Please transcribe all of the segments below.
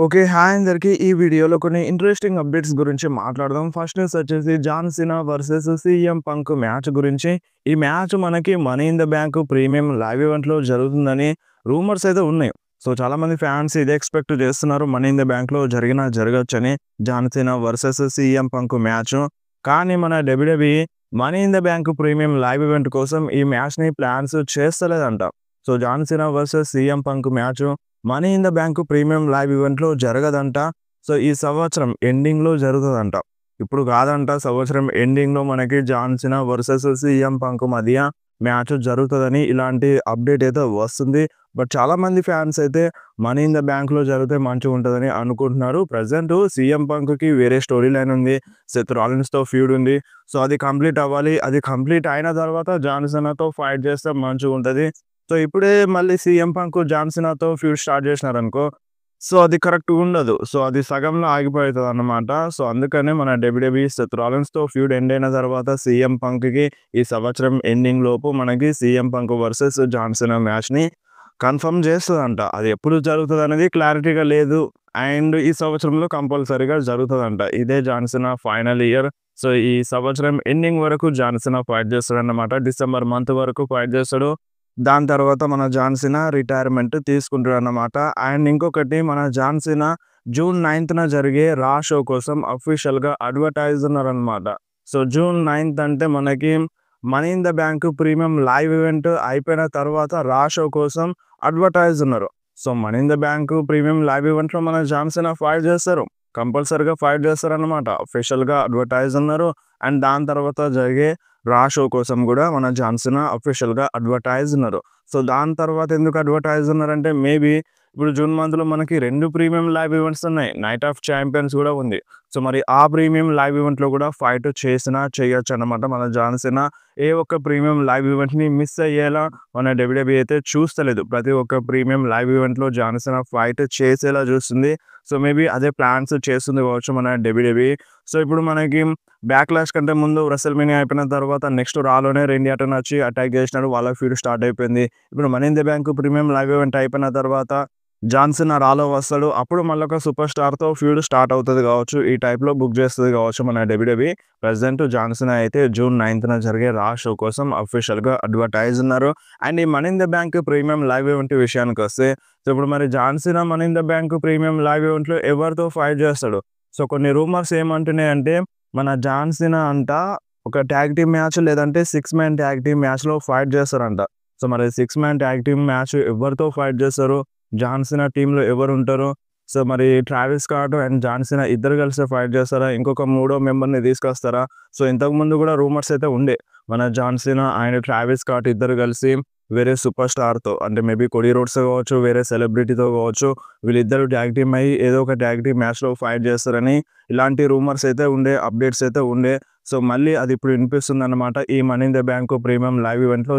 Okay. Hi అందరికి. ఈ వీడియోలో కొన్ని ఇంట్రెస్టింగ్ అప్డేట్స్ గురించి మాట్లాడదాం. ఫస్ట్ న్యూస్ వచ్చేసి John Cena versus CM Punk match గురించి. ఈ మ్యాచ్ మనకి money in the bank premium live ఈవెంట్‌లో జరుగుతుందని రూమర్స్ అయితే ఉన్నాయి. సో, చాలామంది ఫ్యాన్స్ ఇదే ఎక్స్‌పెక్ట్ చేస్తున్నారు. మనీ ఇన్ ద బ్యాంక్‌లో జరగొచ్చని John Cena versus CM Punk match. కానీ మన WWE money in the bank premium live event కోసం ఈ మ్యాచ్‌ని ప్లాన్స్ చేస్తలేదంట. So, John Cena versus CM Punk match money in the bank premium live ఈవెంట్‌లో జరగదంట. సో, ఈ సంవత్సరం ఎండింగ్‌లో జరుగుతదంట. ఇప్పుడు కాదంట, సంవత్సరం ఎండింగ్‌లో మనకి John Cena versus CM Punk మధ్య మ్యాచ్ జరుగుతదని ఇలాంటి అప్డేట్ అయితే వస్తుంది. బట్ చాలామంది ఫ్యాన్స్ అయితే మనీ ఇన్ ద బ్యాంక్‌లో జరిగితే మంచిగుంటదని అనుకుంటున్నారు. ప్రెజెంట్ సీఎం పంక్‌కి వేరే స్టోరీ లైన్ ఉంది. సెత్ రాలిన్స్‌తో ఫ్యూడ్ ఉంది. సో, అది కంప్లీట్ అవ్వాలి. అది కంప్లీట్ అయిన తర్వాత జాన్ సీనాతో ఫైట్ చేస్తే మంచిగుంటది. సో, ఇప్పుడే మళ్ళీ సీఎం పంక్ జాన్ సీనాతో ఫ్యూడ్ స్టార్ట్ చేసినారనుకో, సో, అది కరెక్ట్‌గా ఉండదు. సో, అది సగంలో ఆగిపోతదన్నమాట. సో, అందుకనే మన డబ్ల్యూడబ్ల్యూఈ సెత్ రాలిన్స్‌తో ఫ్యూడ్ ఎండ్ అయిన తర్వాత సీఎం పంక్‌కి ఈ సంవత్సరం ఎండింగ్ లోపు మనకి CM Punk versus John Cena మ్యాచ్‌ని కన్ఫర్మ్ చేస్తదంట. అది ఎప్పుడు జరుగుతదనేది క్లారిటీగా లేదు. అండ్ ఈ సంవత్సరంలో కంపల్సరీగా జరుగుతదంట. ఇదే John Cena final year. So, ఈ సంవత్సరం ఎండింగ్ వరకు జాన్ సీనా ఫైట్ చేస్తాడన్నమాట. డిసెంబర్ మంత్ వరకు ఫైట్ చేస్తాడు. దాని తర్వాత మన జాన్ సీనా రిటైర్మెంట్ తీసుకుంటాడన్నమాట. అండ్ ఇంకొకటి, మన జాన్ సీనా జూన్ 9న జరిగే రా షో కోసం అఫీషియల్‌గా అడ్వర్టైజున్నారనమాట. సో, జూన్ 9 అంటే మనకి money in the bank premium live event అయిపోయిన తర్వాత రా షో కోసం అడ్వర్టైజున్నారు. So, money in the bank premium live ఈవెంట్‌లో మన జాన్ సీనా ఫైట్ చేస్తారు. కంపల్సరీగా ఫైట్ చేస్తారనమాట. అఫీషియల్‌గా అడ్వర్టైజున్నారు. అండ్ దాని తర్వాత జరిగే రా షో కోసం గూడా మన జాన్ సీనా అఫీషియల్‌గా అడ్వర్టైజున్నారు. సో, దాని తర్వాత ఎందుకు అడ్వర్టైజున్నారంటే, మేబీ ఇప్పుడు జూన్ మంత్‌లో మనకి 2 ప్రీమియం లైవ్ ఈవెంట్స్ ఉన్నాయి. నైట్ ఆఫ్ ఛాంపియన్స్ గూడా ఉంది. సో, మరి ఆ ప్రీమియం లైవ్ ఈవెంట్‌లో గూడా ఫైట్ చేసినా చేయొచ్చనమాట. మన జాన్ సీనా ఏ ఒక్క ప్రీమియం లైవ్ ఈవెంట్‌ని మిస్ అయ్యేలా మన డబ్ల్యూడబ్ల్యూఈ అయితే చూస్తలేదు. ప్రతి ఒక్క ప్రీమియం లైవ్ ఈవెంట్‌లో జాన్ సీనా ఫైట్ చేసేలా చూస్తుంది. సో, మేబీ అదే ప్లాన్స్ చేస్తుంది కావచ్చు మన డబ్ల్యూడబ్ల్యూఈ. సో, ఇప్పుడు మనకి బ్యాక్‌లాష్ కంటే ముందు రెసల్‌మేనియా అయిపోయిన తర్వాత నెక్స్ట్ రాలోనే రెండి అటన్ వచ్చి అటాక్ చేసినాడు. వాళ్ళ ఫీడ్ స్టార్ట్ అయిపోయింది. ఇప్పుడు money in the bank premium live event అయిపోయిన తర్వాత జాన్ సీనా రాలో వస్తాడు. అప్పుడు మళ్ళొక సూపర్ స్టార్‌తో ఫ్యూడ్ స్టార్ట్ అవుతది కావచ్చు. ఈ టైప్‌లో బుక్ చేస్తది కావచ్చు మన డబ్ల్యూడబ్ల్యూఈ. ప్రెజెంట్ జాన్ సీనా అయితే జూన్ 9న జరిగే రా షో కోసం అఫీషియల్‌గా అడ్వర్టైజున్నారు. అండ్ ఈ money in the bank premium live event విషయానికొస్తే, సో, ఇప్పుడు మరి John Cena money in the bank premium live ఈవెంట్‌లో ఎవరితో ఫైట్ చేస్తాడు? సో, కొన్ని రూమర్స్ ఏమంటున్నాయంటే, మన జాన్ సీనా అంట ఒక టాగ్ టీమ్ మ్యాచ్ లేదంటే 6 మ్యాన్ టాగ్ టీమ్ మ్యాచ్‌లో ఫైట్ చేస్తారంట. సో, మరి 6 మ్యాన్ టాగ్ టీమ్ మ్యాచ్ ఎవరితో ఫైట్ చేస్తారు? జాన్ సీనా టీమ్‌లో ఎవరుంటారు? సో, మరి Travis Scott and John Cena ఇద్దరు కలిసి ఫైట్ చేస్తారా? ఇంకొక మూడో మెంబర్‌ని తీసుకొస్తారా? సో, ఇంతకుముందు కూడా రూమర్స్ అయితే ఉండే. మన John Cena and Travis Scott ఇద్దరు కలిసి వేరే సూపర్ స్టార్‌తో, అంటే మేబీ కోడీ రోడ్స్ కావచ్చు, వేరే సెలబ్రిటీతో కావచ్చు, వీళ్ళిద్దరూ టాగ్ టీమ్ అయ్యి ఏదో ఒక టాగ్ టీమ్ మ్యాచ్‌లో ఫైట్ చేస్తారని ఇలాంటి రూమర్స్ అయితే ఉండే. అప్డేట్స్ అయితే ఉండే. సో, మళ్ళీ అది ఇప్పుడు వినిపిస్తుందన్నమాట. ఈ money in the bank premium live ఈవెంట్‌లో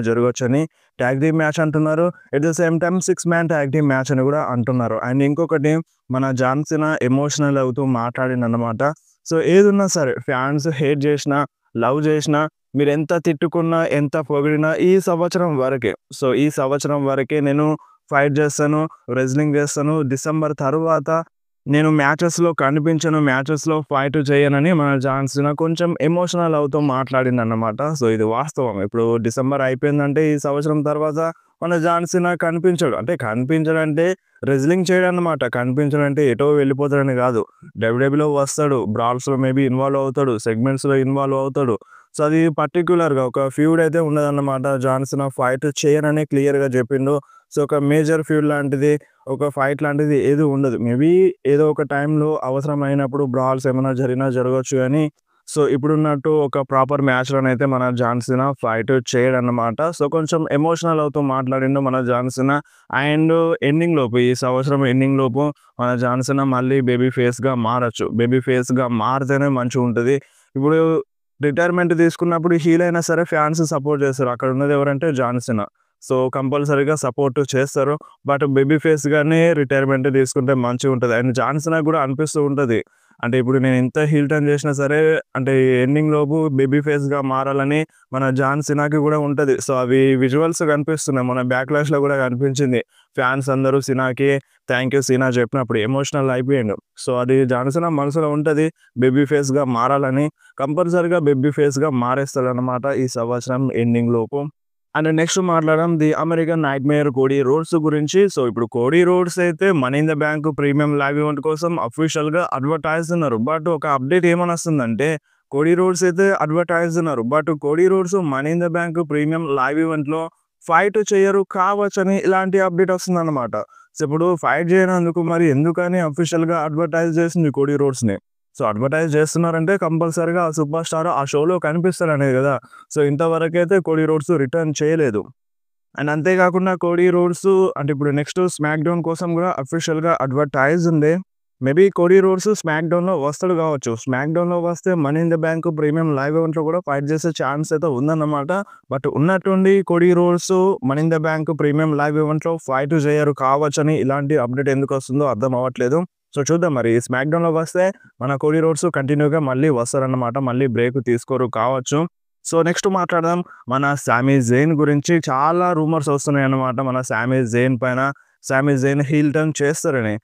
జరగొచ్చని టాగ్ టీమ్ మ్యాచ్ అంటున్నారు. At the same time 6 man tag team match అని కూడా అంటున్నారు. అండ్ ఇంకొకటి, మన జాన్ సీనా ఎమోషనల్ అవుతూ మాట్లాడిండన్నమాట. సో, ఏదున్నా సరే ఫ్యాన్స్ హేట్ చేసినా, లవ్ చేసినా, మీరెంత తిట్టుకున్నా, ఎంత పొగిడినా ఈ సంవత్సరం వరకే. సో, ఈ సంవత్సరం వరకే నేను ఫైట్ చేస్తాను, రెజ్లింగ్ చేస్తాను. డిసెంబర్ తరువాత నేను మ్యాచెస్‌లో కనిపించను, మ్యాచెస్‌లో ఫైట్ చేయనని మన జాన్ సీనా కొంచెం ఎమోషనల్ అవుతూ మాట్లాడిందన్నమాట. సో, ఇది వాస్తవం. ఇప్పుడు డిసెంబర్ అయిపోయిందంటే ఈ సంవత్సరం తర్వాత మన జాన్ సీనా కనిపించడు. అంటే కనిపించడంటే రెజ్లింగ్ చేయడన్నమాట. కనిపించడంటే ఎటో వెళ్ళిపోతాడని కాదు. డబ్ల్యూడబ్ల్యూలో వస్తాడు. బ్రాల్స్‌లో మేబీ ఇన్వాల్వ్ అవుతాడు. సెగ్మెంట్స్‌లో ఇన్వాల్వ్ అవుతాడు. సో, అది పర్టిక్యులర్‌గా ఒక ఫ్యూడ్ అయితే ఉండదన్నమాట. జాన్ సీనా ఫైట్ చేయనని క్లియర్‌గా చెప్పిండు. సో, ఒక మేజర్ ఫ్యూడ్ లాంటిది, ఒక ఫైట్ లాంటిది ఏది ఉండదు. మేబీ ఏదో ఒక టైంలో అవసరమైనప్పుడు బ్రాల్స్ ఏమైనా జరిగినా జరగొచ్చు గానీ, సో, ఇప్పుడున్నట్టు ఒక ప్రాపర్ మ్యాచ్‌లోనైతే మన జాన్ సీనా ఫైట్ చేయడన్నమాట. సో, కొంచెం ఎమోషనల్ అవుతూ మాట్లాడిండు మన జాన్ సీనా. అండ్ ఎండింగ్ లోపు, ఈ సంవత్సరం ఎండింగ్ లోపు మన జాన్ సీనా మళ్ళీ బేబీ ఫేస్‌గా మారొచ్చు. బేబీ ఫేస్‌గా మారితేనే మంచిగుంటది. ఇప్పుడు రిటైర్మెంట్ తీసుకున్నప్పుడు హీల్ అయినా సరే ఫ్యాన్స్ సపోర్ట్ చేస్తారు. అక్కడ ఉన్నది ఎవరంటే జాన్ సీనా. సో, కంపల్సరీగా సపోర్ట్ చేస్తారు. బట్ బేబీ ఫేస్‌గానే రిటైర్మెంట్ తీసుకుంటే మంచిగుంటది. అండ్ జాన్ సీనాకి కూడా అనిపిస్తూ ఉంటది. అంటే ఇప్పుడు నేను ఎంత హీల్ టర్న్ చేసినా సరే అంటే ఎండింగ్ లోపు బేబీ ఫేస్‌గా మారాలని మన జాన్ సీనాకి గూడా ఉంటది. సో, అవి విజువల్స్ కనిపిస్తున్నాయి. మన బ్యాక్‌లాష్‌లో గూడా కనిపించింది. ఫ్యాన్స్ అందరూ సీనాకి థాంక్ యూ సీనా చెప్పినప్పుడు ఎమోషనల్ అయిపోయిండు. సో, అది జాన్ సీనా మనసులో ఉంటది. బేబీ ఫేస్‌గా మారాలని. కంపల్సరీగా బేబీ ఫేస్‌గా మారేస్తాడనమాట ఈ సంవత్సరం ఎండింగ్ లోపు. అండ్ నెక్స్ట్ మాట్లాడడం the American nightmare Cody Rhodes గురించి. సో, ఇప్పుడు కోడీ రోడ్స్ అయితే money in the bank premium live event కోసం అఫీషియల్‌గా అడ్వర్టైజున్నారు. బట్ ఒక అప్డేట్ ఏమనొస్తుందంటే కోడీ రోడ్స్ అయితే అడ్వర్టైజున్నారు. But Cody Rhodes money in the bank premium live ఈవెంట్‌లో ఫైట్ చెయ్యరు కావచ్చని ఇలాంటి అప్డేట్ వస్తుందన్నమాట. సో, ఇప్పుడు ఫైట్ చేయనందుకు మరి ఎందుకని అఫీషియల్‌గా అడ్వర్టైజ్ చేసింది కోడీ రోడ్స్‌ని. సో, అడ్వర్టైజ్ చేస్తున్నారంటే కంపల్సరీగా ఆ సూపర్ స్టార్ ఆ షోలో కనిపిస్తాడనే గదా! సో, ఇంతవరకైతే కోడీ రోడ్స్ రిటర్న్ చేయలేదు. అండ్ అంతే కాకుండా కోడీ రోడ్స్ అంటే ఇప్పుడు నెక్స్ట్ స్మాక్ డౌన్ కోసం గూడా అఫీషియల్‌గా అడ్వర్టైజ్ ఉంది. మేబీ కోడీ రోడ్స్ స్మాక్ డౌన్‌లో వస్తాడు గావచ్చు. స్మాక్ డౌన్‌లో వస్తే money in the bank premium live ఈవెంట్‌లో గూడా ఫైట్ చేసే ఛాన్స్ అయితే ఉందన్నమాట. బట్ ఉన్నట్టుండి Cody Rhodes money in the bank premium live ఈవెంట్‌లో ఫైట్ చేయరు కావచ్చని ఇలాంటి అప్డేట్ ఎందుకొస్తుందో అర్థం అవ్వట్లేదు. సో, చూద్దాం మరి స్మాక్ డౌన్‌లో వస్తే మన కోడీ రోడ్స్ కంటిన్యూ‌గా మళ్ళీ వస్తారన్నమాట. మళ్ళీ బ్రేక్ తీసుకోరు కావచ్చు. సో, నెక్స్ట్ మాట్లాడదాం మన సామీ జైన్ గురించి. చాలా రూమర్స్ వస్తున్నాయన్నమాట మన సామీ జైన్ పైన. సామీ జైన్ హీల్ టర్న్ చేస్తారని.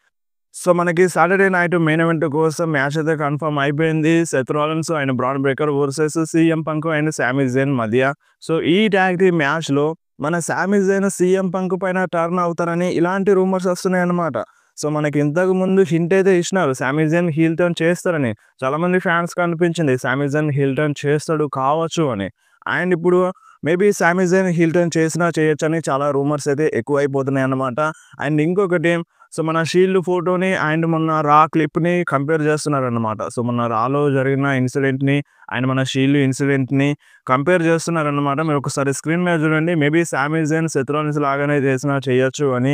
సో, మనకి సాటర్‌డే నైట్ మెయిన్ ఈవెంట్ కోసం మ్యాచ్ అయితే కన్ఫర్మ్ అయిపోయింది. Seth Rollins and bran breaker versus CM punk and సామీ జైన్ మధ్య. సో, ఈ టాగ్ టీమ్ మ్యాచ్‌లో మన సామీ జైన్ సీఎం పంక్ పైన టర్న్ అవుతారని ఇలాంటి రూమర్స్ వస్తున్నాయన్నమాట. సో, మనకి ఇంతకు ముందు హింట్ అయితే ఇచ్చినారు. సామీ జైన్ హీల్ టర్న్ చేస్తారని. చాలామంది ఫ్యాన్స్‌కి అనిపించింది సామీ జైన్ హీల్ టర్న్ చేస్తాడు కావచ్చు అని. అండ్ ఇప్పుడు మేబీ సామీ జైన్ హీల్ టర్న్ చేసినా చేయొచ్చని చాలా రూమర్స్ అయితే ఎక్కువైపోతున్నాయన్నమాట. అండ్ ఇంకొకటి సో, మన షీల్డ్ ఫోటోని అండ్ మొన్న రా క్లిప్‌ని కంపేర్ చేస్తున్నారన్నమాట. సో, మొన్న రాలో జరిగిన ఇన్సిడెంట్‌ని అండ్ మన షీల్డ్ ఇన్సిడెంట్‌ని కంపేర్ చేస్తున్నారన్నమాట. మీరు ఒకసారి స్క్రీన్ మీద చూడండి. మేబీ సామీ జైన్ సెత్ రాలిన్స్ లాగానే చేసినా చేయొచ్చు అని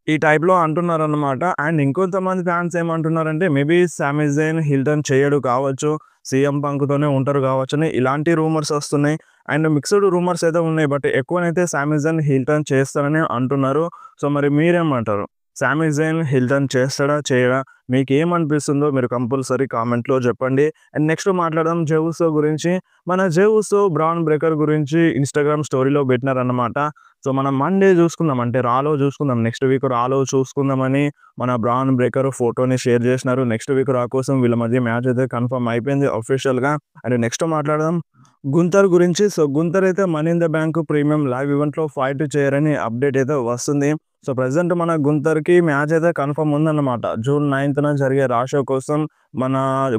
ఈ టైప్‌లో అంటున్నారన్నమాట. అండ్ ఇంకొంతమంది ఫ్యాన్స్ ఏమంటున్నారంటే మేబీ సామీ జైన్ హీల్ టర్న్ చేయడు కావచ్చు. సీఎం పంక్‌తోనే ఉంటారు కావచ్చని ఇలాంటి రూమర్స్ వస్తున్నాయి. అండ్ మిక్స్డ్ రూమర్స్ అయితే ఉన్నాయి. బట్ ఎక్కువనైతే సామీ జైన్ హీల్ టర్న్ చేస్తారని అంటున్నారు. సో, మరి మీరేమంటారు? సామీ జైన్ హీల్ టర్న్ చేస్తాడా? చేయడా? మీకేమనిపిస్తుందో మీరు కంపల్సరీ కామెంట్‌లో చెప్పండి. అండ్ నెక్స్ట్ మాట్లాడదాం జే ఉసో గురించి. మన జే ఉసో బ్రాన్ బ్రేకర్ గురించి ఇన్‌స్టాగ్రామ్ స్టోరీలో పెట్టినారన్నమాట. సో, మనం మండే చూసుకుందాం. అంటే రాలో చూసుకుందాం. నెక్స్ట్ వీక్ రాలో చూసుకుందామని మన బ్రాన్ బ్రేకర్ ఫోటోని షేర్ చేసినారు. నెక్స్ట్ వీక్ రా కోసం వీళ్ళ మధ్య మ్యాచ్ అయితే కన్ఫర్మ్ అయిపోయింది అఫీషియల్‌గా. అండ్ నెక్స్ట్ మాట్లాడదాం గుంతర్ గురించి. సో, గుంతర్ అయితే money in the bank premium live ఈవెంట్‌లో ఫైట్ చేయరని అప్డేట్ అయితే వస్తుంది. సో, ప్రెజెంట్ మన గుంతర్‌కి మ్యాచ్ అయితే కన్ఫర్మ్ ఉందన్నమాట. జూన్ 9థ్‌న జరిగే రా షో కోసం మన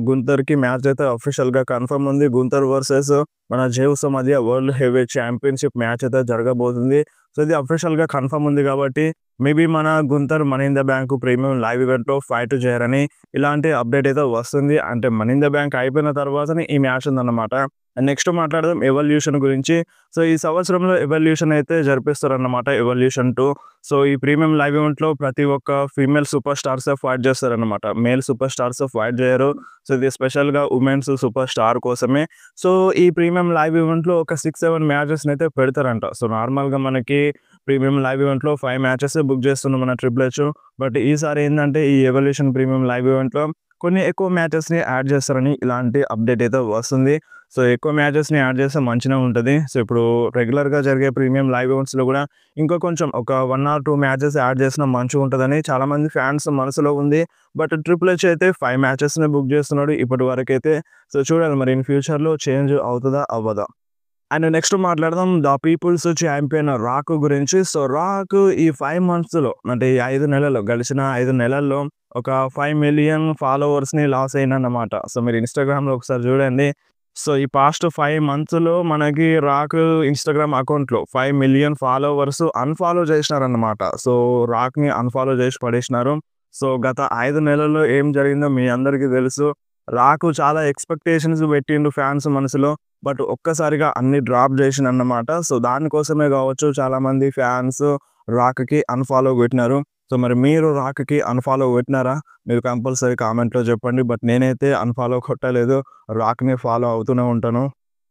గుంతర్‌కి మ్యాచ్ అయితే అఫీషియల్‌గా కన్ఫర్మ్ ఉంది. గుంతర్ వర్సెస్ మన జే ఉసో మధ్య వరల్డ్ హెవీవెయిట్ ఛాంపియన్‌షిప్ మ్యాచ్ అయితే జరగబోతుంది. సో, ఇది అఫీషియల్‌గా కన్ఫర్మ్ ఉంది కాబట్టి మేబీ మన Gunther money in the bank premium live ఈవెంట్‌లో ఫైట్ చేయరని ఇలాంటి అప్డేట్ అయితే వస్తుంది. అంటే మనీ ఇన్ ద బ్యాంక్ అయిపోయిన తర్వాతనే ఈ మ్యాచ్ ఉందన్నమాట. అండ్ నెక్స్ట్ మాట్లాడదాం ఎవల్యూషన్ గురించి. సో, ఈ సంవత్సరంలో ఎవల్యూషన్ అయితే జరిపిస్తారన్నమాట. ఎవల్యూషన్ 2. సో, ఈ ప్రీమియం లైవ్ ఈవెంట్‌లో ప్రతి ఒక్క ఫీమేల్ సూపర్ స్టార్సే ఫైట్ చేస్తారన్నమాట. మేల్ సూపర్ స్టార్స్ ఫైట్ చేయరు. సో, ఇది స్పెషల్‌గా వుమెన్స్ సూపర్ స్టార్ కోసమే. సో, ఈ ప్రీమియం లైవ్ ఈవెంట్‌లో ఒక 6, 7 మ్యాచెస్‌నైతే పెడతారంట. సో, నార్మల్‌గా మనకి ప్రీమియం లైవ్ ఈవెంట్‌లో 5 మ్యాచెసే బుక్ చేస్తుంది మన ట్రిపుల్ హెచ్. బట్ ఈసారి ఏందంటే ఈ ఎవల్యూషన్ ప్రీమియం లైవ్ ఈవెంట్‌లో కొన్ని ఎక్కువ మ్యాచెస్‌ని యాడ్ చేస్తారని ఇలాంటి అప్డేట్ అయితే వస్తుంది. సో, ఎక్కువ మ్యాచెస్‌ని యాడ్ చేస్తే మంచిగానే ఉంటది. సో, ఇప్పుడు రెగ్యులర్‌గా జరిగే ప్రీమియం లైవ్ ఈవెంట్స్‌లో కూడా ఇంకా కొంచెం ఒక 1 ఆర్ 2 మ్యాచెస్ యాడ్ చేసినా మంచిగుంటదని చాలామంది ఫ్యాన్స్ మనసులో ఉంది. బట్ ట్రిపుల్ హెచ్ అయితే 5 మ్యాచెస్‌ని బుక్ చేస్తున్నాడు ఇప్పటివరకైతే. సో, చూడాలి మరి ఇన్ ఫ్యూచర్‌లో చేంజ్ అవుతదా? అవ్వదా? అండ్ నెక్స్ట్ మాట్లాడదాం ద పీపుల్స్ ఛాంపియన్ రాక్ గురించి. సో, రాక్ ఈ 5 మంత్స్‌లో అంటే ఈ 5 నెలల్లో గడిచిన 5 నెలల్లో ఒక 5,000,000 ఫాలోవర్స్‌ని లాస్ అయిండన్నమాట. సో, మీరు ఇన్‌స్టాగ్రామ్‌లో ఒకసారి చూడండి. సో, ఈ పాస్ట్ 5 మంత్స్‌లో మనకి రాక్ ఇన్‌స్టాగ్రామ్ అకౌంట్‌లో 5,000,000 ఫాలోవర్స్ అన్‌ఫాలో చేసినారన్నమాట. సో, రాక్‌ని అన్‌ఫాలో చేసి పడేసినారు. సో, గత 5 నెలల్లో ఏం జరిగిందో మీ అందరికీ తెలుసు. రాక్ చాలా ఎక్స్‌పెక్టేషన్స్ పెట్టిండు ఫ్యాన్స్ మనసులో. బట్ ఒక్కసారిగా అన్ని డ్రాప్ చేసిండన్నమాట. సో, దానికోసమే కావచ్చు చాలామంది ఫ్యాన్స్ రాక్‌కి అన్‌ఫాలో కొట్టినారు. సో, మరి మీరు రాక్‌కి అన్‌ఫాలో కొట్టినారా? మీరు కంపల్సరీ కామెంట్‌లో చెప్పండి. బట్ నేనైతే అన్‌ఫాలో కొట్టలేదు. రాక్‌ని ఫాలో అవుతూనే ఉంటాను.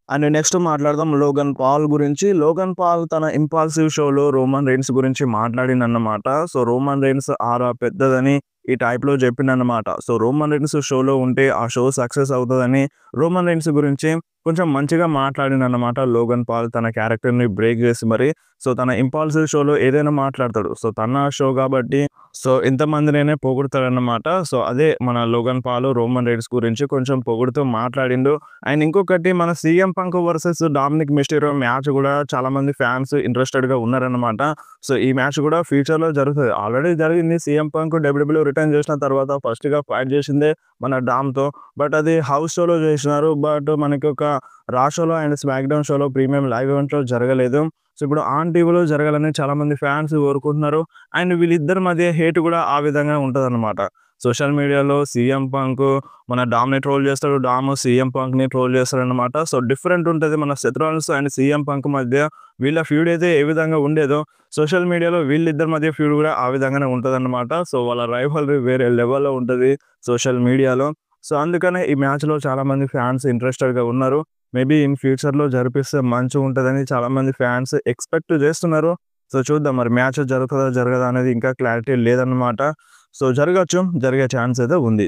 అండ్ నెక్స్ట్ మాట్లాడదాం లోగన్ పాల్ గురించి. లోగన్ పాల్ తన ఇంపాల్సివ్ షోలో రోమన్ రెయిన్స్ గురించి మాట్లాడిండన్నమాట. సో, రోమన్ రెయిన్స్ ఆరా పెద్దదని ఈ టైప్‌లో చెప్పిండనమాట. సో, 'రోమన్ రీన్స్' షోలో ఉంటే ఆ షో సక్సెస్ అవుతదని 'రోమన్ రీన్స్' గురించి కొంచెం మంచిగా మాట్లాడిండనమాట 'లోగన్ పాల్' తన క్యారెక్టర్‌ని బ్రేక్ చేసి మరి. సో, తన 'ఇంపాల్సివ్' షోలో ఏదైనా మాట్లాడతాడు. సో, తన షో కాబట్టి సో, ఇంతమందినైనా పొగుడుతాడన్నమాట. సో, అదే మన 'లోగన్ పాల్' 'రోమన్ రీన్స్' గురించి కొంచెం పొగుడుతూ మాట్లాడిండు. అండ్ ఇంకొకటి మన 'CM Punk' versus 'Dominik Mysterio' match కూడా చాలామంది ఫ్యాన్స్ ఇంట్రెస్టెడ్‌గా ఉన్నారన్నమాట. సో, ఈ మ్యాచ్ కూడా ఫ్యూచర్‌లో జరుగుతది. ఆల్రెడీ జరిగింది. 'సీఎం పంక్' డబ్ల్యూడబ్ల్యూఈ రిటర్న్ చేసిన తర్వాత ఫస్ట్‌గా ఫైట్ చేసిందే మన డామ్‌తో. బట్ అది హౌస్ షోలో చేసినారు. బట్ మనకి ఒక రా షోలో అండ్ స్మాక్ డౌన్ షోలో ప్రీమియం లైవ్ ఈవెంట్‌లో జరగలేదు. సో, ఇప్పుడు ఆన్ టీవీలో జరగాలని చాలామంది ఫ్యాన్స్ కోరుకుంటున్నారు. అండ్ వీళ్ళిద్దరి మధ్య హేట్ కూడా ఆ విధంగా ఉంటదన్నమాట. సోషల్ మీడియాలో 'సీఎం పంక్' మన డామ్‌ని ట్రోల్ చేస్తాడు. డామ్ 'సీఎం పంక్‌ని' ట్రోల్ చేస్తాడన్నమాట. సో, డిఫరెంట్ ఉంటది మన 'Seth Rollins' and 'CM Punk' మధ్య వీళ్ళ ఫ్యూడ్ అయితే ఏ విధంగా ఉండేదో సోషల్ మీడియాలో వీళ్ళిద్దరి మధ్య ఫ్యూడ్ కూడా ఆ విధంగానే ఉంటదన్నమాట. సో, వాళ్ళ రైవల్రీ వేరే లెవెల్‌లో ఉంటది సోషల్ మీడియాలో. సో, అందుకనే ఈ మ్యాచ్‌లో చాలామంది ఫ్యాన్స్ ఇంట్రెస్టెడ్‌గా ఉన్నారు. మేబీ ఇన్ ఫ్యూచర్‌లో జరిపిస్తే మంచిగుంటదని చాలామంది ఫ్యాన్స్ ఎక్స్‌పెక్ట్ చేస్తున్నారు. సో, చూద్దాం మరి మ్యాచ్ జరుగుతదా? జరగదా? అనేది ఇంకా క్లారిటీ లేదన్నమాట. సో, జరగొచ్చు. జరిగే ఛాన్స్ అయితే ఉంది.